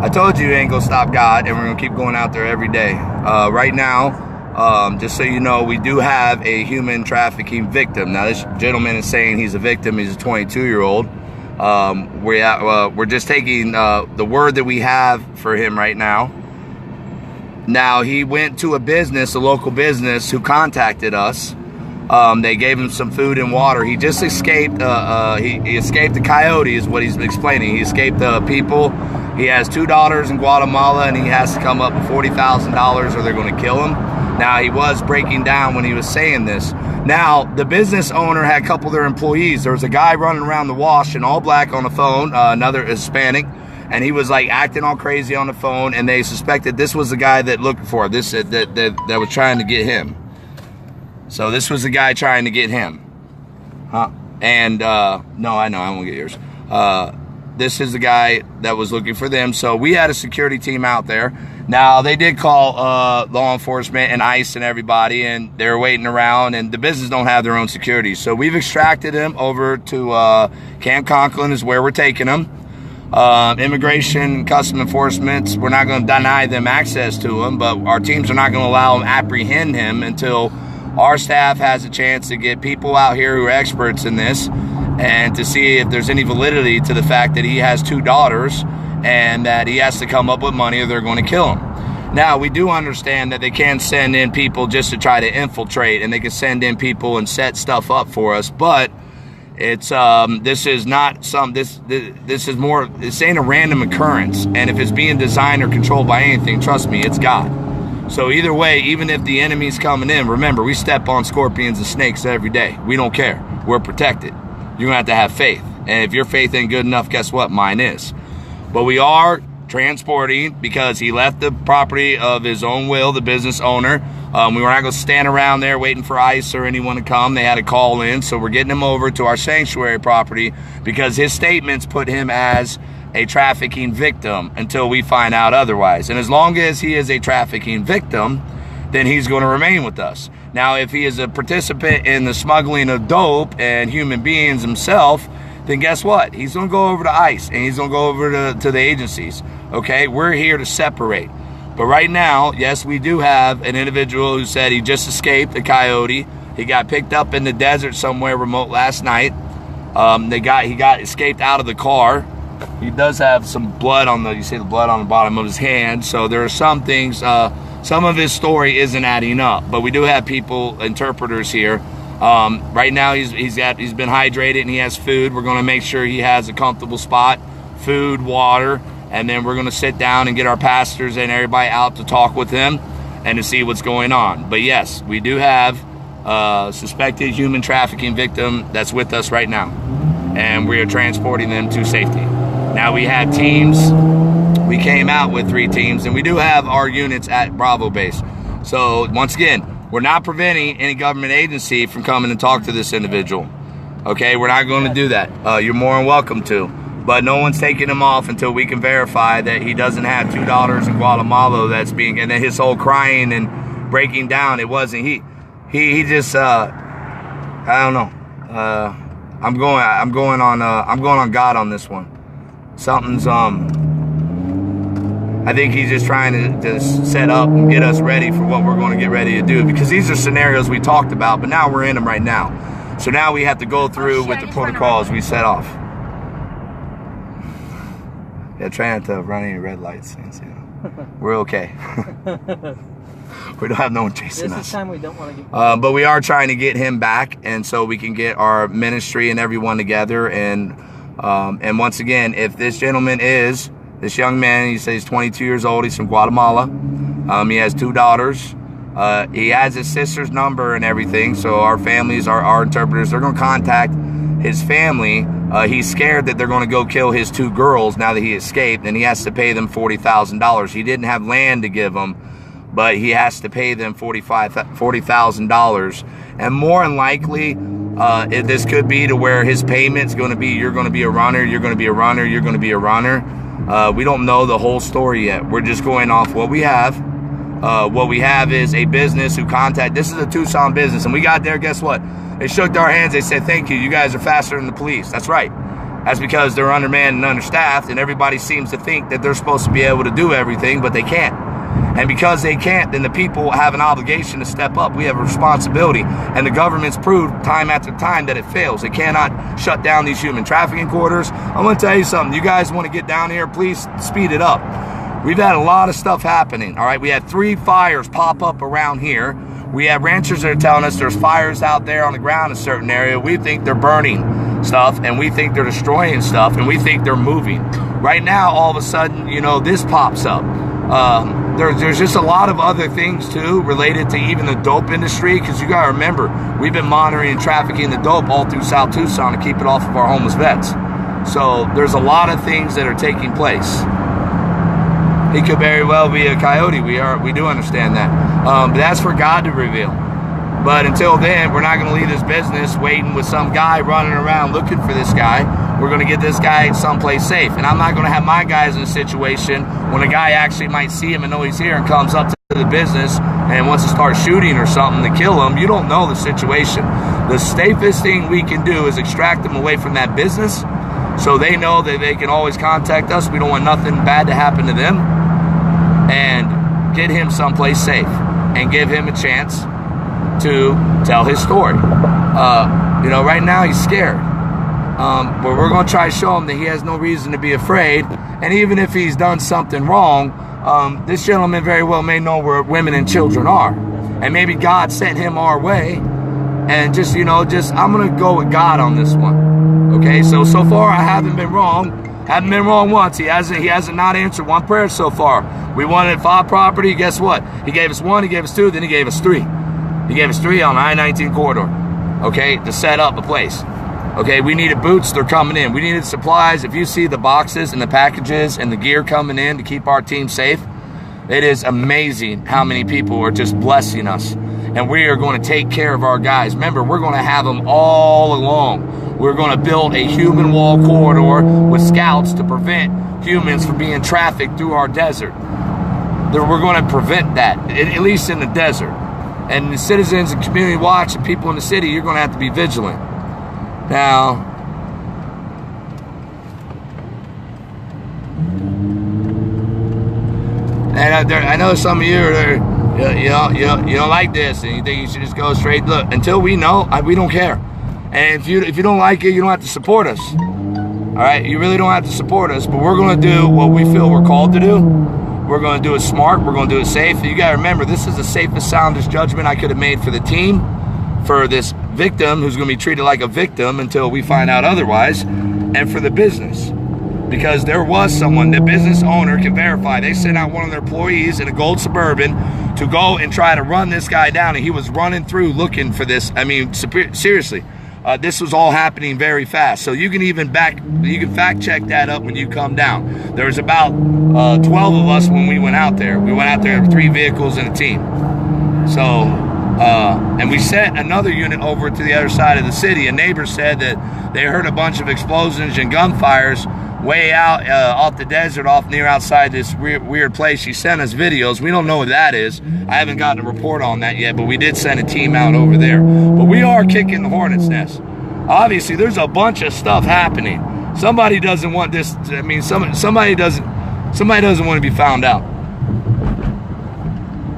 I told you ain't gonna stop God, and we're gonna keep going out there every day. Right now, just so you know, we do have a human trafficking victim. Now, this gentleman is saying he's a victim. He's a 22-year-old. We're just taking the word that we have for him right now. Now, he went to a local business, who contacted us. They gave him some food and water. He just escaped. He escaped the coyote, is what he's explaining. He escaped the people. He has 2 daughters in Guatemala, and he has to come up with $40,000 or they're going to kill him. Now, he was breaking down when he was saying this. Now, the business owner had a couple of their employees. There was a guy running around the wash in all black on the phone, another Hispanic, and he was like acting all crazy on the phone, and they suspected this was the guy that looked for this that was trying to get him. So this was the guy trying to get him. Huh? And, no, I know, I won't get yours. This is the guy that was looking for them. So we had a security team out there. Now, they did call law enforcement and ICE and everybody, and they're waiting around, and the business don't have their own security. So we've extracted them over to Camp Conklin is where we're taking them. Immigration, custom enforcement, we're not going to deny them access to him, but our teams are not going to allow them to apprehend him until our staff has a chance to get people out here who are experts in this and to see if there's any validity to the fact that he has 2 daughters and that he has to come up with money or they're going to kill him. Now, we do understand that they can send in people just to try to infiltrate, and they can send in people and set stuff up for us, but it's this is not some this is more, this ain't a random occurrence, and if it's being designed or controlled by anything, trust me, it's God. So either way, even if the enemy's coming in, remember, we step on scorpions and snakes every day. We don't care. We're protected. You're going to have faith. And if your faith ain't good enough, guess what? Mine is. But we are transporting, because he left the property of his own will, the business owner. We were not going to stand around there waiting for ICE or anyone to come. They had to call in. So we're getting him over to our sanctuary property because his statements put him as a trafficking victim until we find out otherwise. And as long as he is a trafficking victim, then he's going to remain with us. Now, if he is a participant in the smuggling of dope and human beings himself, then guess what? He's going to go over to ICE, and he's going to go over to the agencies. Okay, we're here to separate. But right now, yes, we do have an individual who said he just escaped a coyote. He got picked up in the desert somewhere remote last night. He got escaped out of the car. He does have some blood on you see the blood on the bottom of his hand. So there are some things, some of his story isn't adding up, but we do have people, interpreters here. Right now he's been hydrated and he has food. We're going to make sure he has a comfortable spot, food, water, and then we're going to sit down and get our pastors and everybody out to talk with him and to see what's going on. But yes, we do have a suspected human trafficking victim that's with us right now, and we are transporting them to safety. Now, we had teams. We came out with 3 teams, and we do have our units at Bravo Base. So once again, we're not preventing any government agency from coming and talk to this individual. Okay, we're not going to do that. You're more than welcome to. But no one's taking him off until we can verify that he doesn't have 2 daughters in Guatemala and then his whole crying and breaking down, it wasn't he just I don't know. I'm going on God on this one. Something's I think he's just trying to set up and get us ready for what we're going to get ready to do, because these are scenarios we talked about, but now we're in them right now. So now we have to go through with the protocols we set off. Yeah, try not to run any red lights. We're okay. We don't have no one chasing us. This is time we don't want to get... but we are trying to get him back, and so we can get our ministry and everyone together. And once again, if this gentleman is, this young man, he says he's 22 years old, he's from Guatemala. He has 2 daughters. He has his sister's number and everything, so our families, our interpreters, they're going to contact his family. He's scared that they're going to go kill his 2 girls now that he escaped, and he has to pay them $40,000. He didn't have land to give them, but he has to pay them $40,000. And more than likely, this could be to where his payment's going to be, you're going to be a runner, you're going to be a runner, you're going to be a runner. We don't know the whole story yet. We're just going off what we have. What we have is a business who this is a Tucson business, and we got there, guess what? They shook our hands, they said, thank you, you guys are faster than the police. That's right. That's because they're undermanned and understaffed, and everybody seems to think that they're supposed to be able to do everything, but they can't. And because they can't, then the people have an obligation to step up. We have a responsibility. And the government's proved time after time that it fails. They cannot shut down these human trafficking corridors. I'm going to tell you something. You guys want to get down here, please speed it up. We've had a lot of stuff happening, all right? We had 3 fires pop up around here. We have ranchers that are telling us there's fires out there on the ground in a certain area. We think they're burning stuff, and we think they're destroying stuff, and we think they're moving. Right now, all of a sudden, you know, this pops up. There's just a lot of other things, too, related to even the dope industry, because you got to remember, we've been monitoring and trafficking the dope all through South Tucson to keep it off of our homeless vets. So there's a lot of things that are taking place. He could very well be a coyote. We do understand that. But that's for God to reveal. But until then, we're not going to leave this business waiting with some guy running around looking for this guy. We're going to get this guy someplace safe. And I'm not going to have my guys in a situation when a guy actually might see him and know he's here and comes up to the business and wants to start shooting or something to kill him. You don't know the situation. The safest thing we can do is extract them away from that business so they know that they can always contact us. We don't want nothing bad to happen to them. And get him someplace safe and give him a chance to tell his story. You know, right now he's scared. But we're going to try to show him that he has no reason to be afraid. And even if he's done something wrong, this gentleman very well may know where women and children are. And maybe God sent him our way. And just, you know, I'm going to go with God on this one. Okay, so far I haven't been wrong. Haven't been wrong once. He hasn't not answered one prayer so far. We wanted 5 property. Guess what? He gave us 1, he gave us 2, then he gave us 3. He gave us 3 on the I-19 corridor, okay, to set up a place. Okay, we needed boots, they're coming in. We needed supplies. If you see the boxes and the packages and the gear coming in to keep our team safe, it is amazing how many people are just blessing us. And we are going to take care of our guys. Remember, we're going to have them all along. We're going to build a human wall corridor with scouts to prevent humans from being trafficked through our desert. We're going to prevent that, at least in the desert. And the citizens and community watch and people in the city, you're going to have to be vigilant. Now, and I know some of you you don't like this and you think you should just go straight. Look, until we know, we don't care. And if you don't like it, you don't have to support us. All right, you really don't have to support us. But we're going to do what we feel we're called to do. We're going to do it smart. We're going to do it safe. You got to remember, this is the safest, soundest judgment I could have made for the team, for this victim who's going to be treated like a victim until we find out otherwise, and for the business. Because there was someone, the business owner can verify, they sent out one of their employees in a gold Suburban to go and try to run this guy down, and he was running through looking for this. I mean, seriously, this was all happening very fast. So you can even fact check that up when you come down. There was about 12 of us when we went out there. We went out there with 3 vehicles and a team. So, and we sent another unit over to the other side of the city. A neighbor said that they heard a bunch of explosions and gunfires way out off the desert, off near outside this weird place. She sent us videos. We don't know what that is. I haven't gotten a report on that yet, but we did send a team out over there. But we are kicking the hornet's nest. Obviously, there's a bunch of stuff happening. Somebody doesn't want this. I mean, somebody doesn't want to be found out,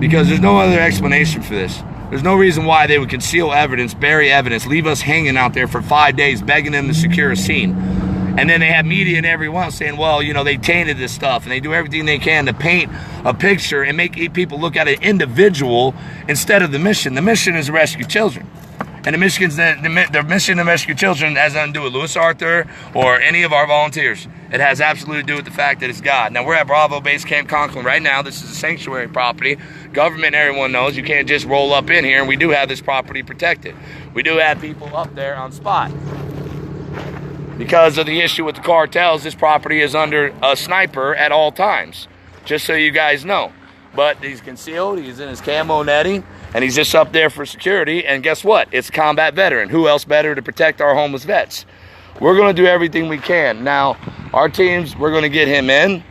because there's no other explanation for this. There's no reason why they would conceal evidence, bury evidence, leave us hanging out there for 5 days, begging them to secure a scene. And then they have media and everyone saying, well, you know, they tainted this stuff, and they do everything they can to paint a picture and make people look at an individual instead of the mission. The mission is to rescue children. And the mission to rescue children has nothing to do with Louis Arthur or any of our volunteers. It has absolutely to do with the fact that it's God. Now, we're at Bravo Base Camp Conklin right now. This is a sanctuary property. Government, everyone knows, you can't just roll up in here, and we do have this property protected. We do have people up there on spot. Because of the issue with the cartels, this property is under a sniper at all times, just so you guys know. But he's concealed, he's in his camo netting, and he's just up there for security. And guess what? It's a combat veteran. Who else better to protect our homeless vets? We're going to do everything we can. Now, our teams, we're going to get him in.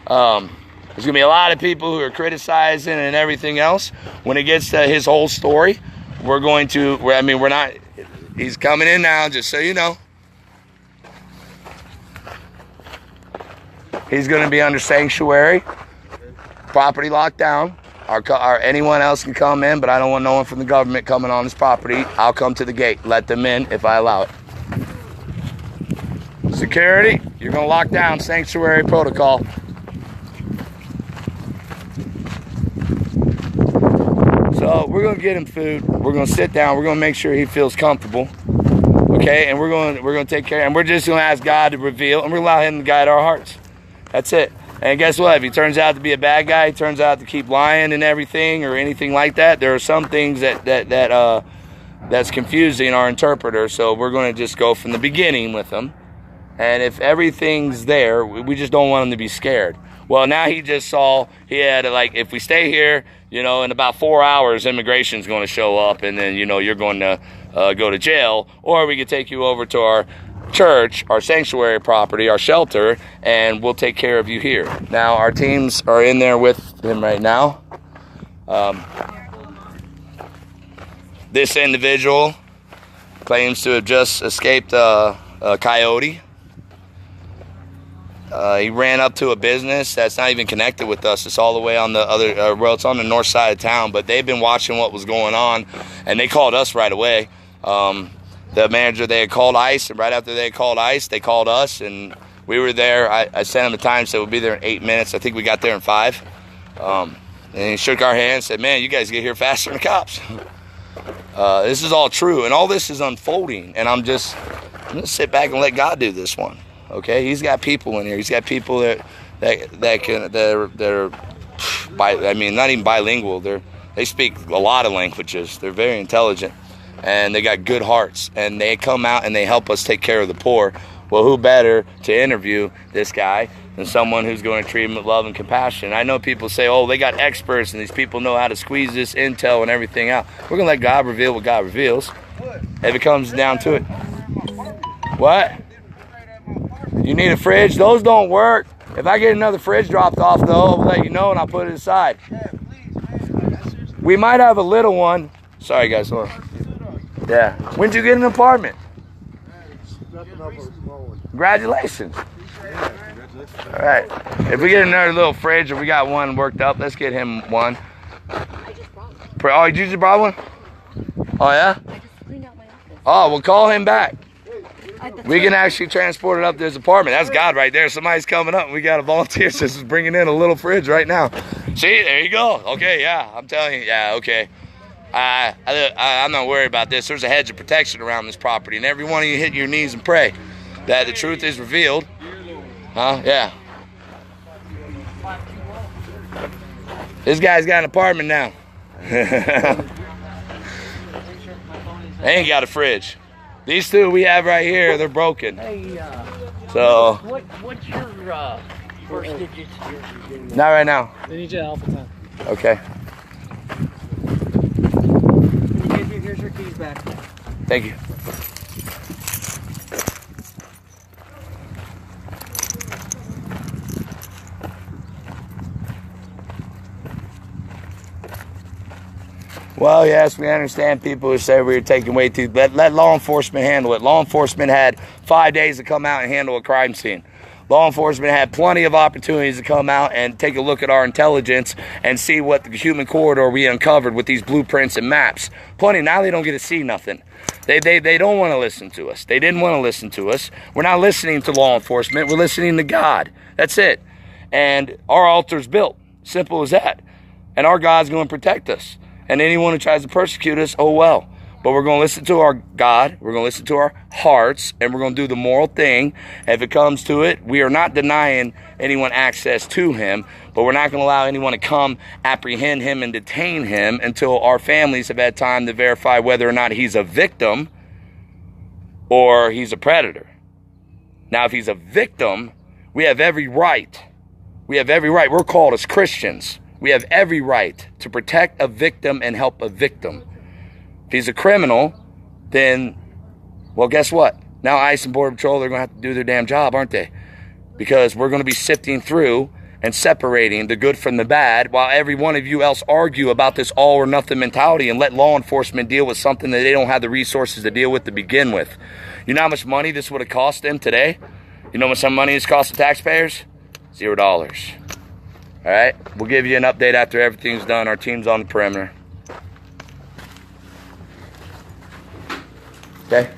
There's going to be a lot of people who are criticizing and everything else. When it gets to his whole story, we're going to, he's coming in now, just so you know. He's going to be under sanctuary, property locked down. Anyone else can come in, but I don't want no one from the government coming on this property. I'll come to the gate. Let them in if I allow it. Security, you're going to lock down sanctuary protocol. So we're going to get him food. We're going to sit down. We're going to make sure he feels comfortable. Okay, and we're going to take care. And we're just going to ask God to reveal, and we're going to allow him to guide our hearts. That's it. And guess what? If he turns out to be a bad guy, he turns out to keep lying and everything or anything like that, there are some things that's confusing our interpreter. So we're going to just go from the beginning with him. And if everything's there, we just don't want him to be scared. Well, now he just saw, he had, like, if we stay here, you know, in about 4 hours, immigration's going to show up, and then, you know, you're going to go to jail, or we could take you over to our church, our sanctuary property, our shelter, and we'll take care of you here. Now, our teams are in there with him right now. This individual claims to have just escaped a coyote. He ran up to a business that's not even connected with us. It's all the way on the other, well, it's on the north side of town, but they've been watching what was going on, and they called us right away. The manager, they had called ICE, and right after they had called ICE, they called us, and we were there. I sent him a time, said we'll be there in 8 minutes. I think we got there in 5. And he shook our hand and said, man, you guys get here faster than the cops. This is all true, and all this is unfolding, and I'm going to sit back and let God do this one. Okay, he's got people in here. He's got people that are I mean, not even bilingual. They speak a lot of languages. They're very intelligent, and they got good hearts. And they come out and they help us take care of the poor. Well, who better to interview this guy than someone who's going to treat him with love and compassion? I know people say, oh, they got experts, and these people know how to squeeze this intel and everything out. We're gonna let God reveal what God reveals. If it comes down to it. What? You need a fridge? Those don't work. If I get another fridge dropped off, though, I'll let you know and I'll put it aside. We might have a little one. Sorry, guys. Hold on. Yeah. When'd you get an apartment? Congratulations. All right. If we get another little fridge or we got one worked up, let's get him one. Oh, you just brought one? Oh, yeah? I just cleaned out my office. Oh, well, call him back. We can actually transport it up to his apartment. That's God right there. Somebody's coming up. We got a volunteer just bringing in a little fridge right now. See, there you go. Okay, yeah, I'm telling you. Yeah, okay. I'm not worried about this. There's a hedge of protection around this property, and every one of you hit your knees and pray that the truth is revealed. Huh? Yeah. This guy's got an apartment now. They ain't got a fridge. These two we have right here, they're broken. Hey, so. What's your first digits? Not right now. They need you to Alpha 10. Okay. Here's your keys back. Thank you. Well, yes, we understand people who say we were taking way too. Let law enforcement handle it. Law enforcement had 5 days to come out and handle a crime scene. Law enforcement had plenty of opportunities to come out and take a look at our intelligence and see what the human corridor we uncovered with these blueprints and maps. Plenty. Now they don't get to see nothing. They don't want to listen to us. They didn't want to listen to us. We're not listening to law enforcement. We're listening to God. That's it. And our altar's built. Simple as that. And our God's going to protect us. And anyone who tries to persecute us, oh well. But we're going to listen to our God. We're going to listen to our hearts. And we're going to do the moral thing. If it comes to it, we are not denying anyone access to him. But we're not going to allow anyone to come apprehend him and detain him until our families have had time to verify whether or not he's a victim or he's a predator. Now, if he's a victim, we have every right. We have every right. We're called as Christians. We have every right to protect a victim and help a victim. If he's a criminal, then, well, guess what? Now ICE and Border Patrol, they're going to have to do their damn job, aren't they? Because we're going to be sifting through and separating the good from the bad while every one of you else argue about this all or nothing mentality and let law enforcement deal with something that they don't have the resources to deal with to begin with. You know how much money this would have cost them today? You know how much money it's cost the taxpayers? $0. All right, we'll give you an update after everything's done. Our team's on the perimeter. Okay.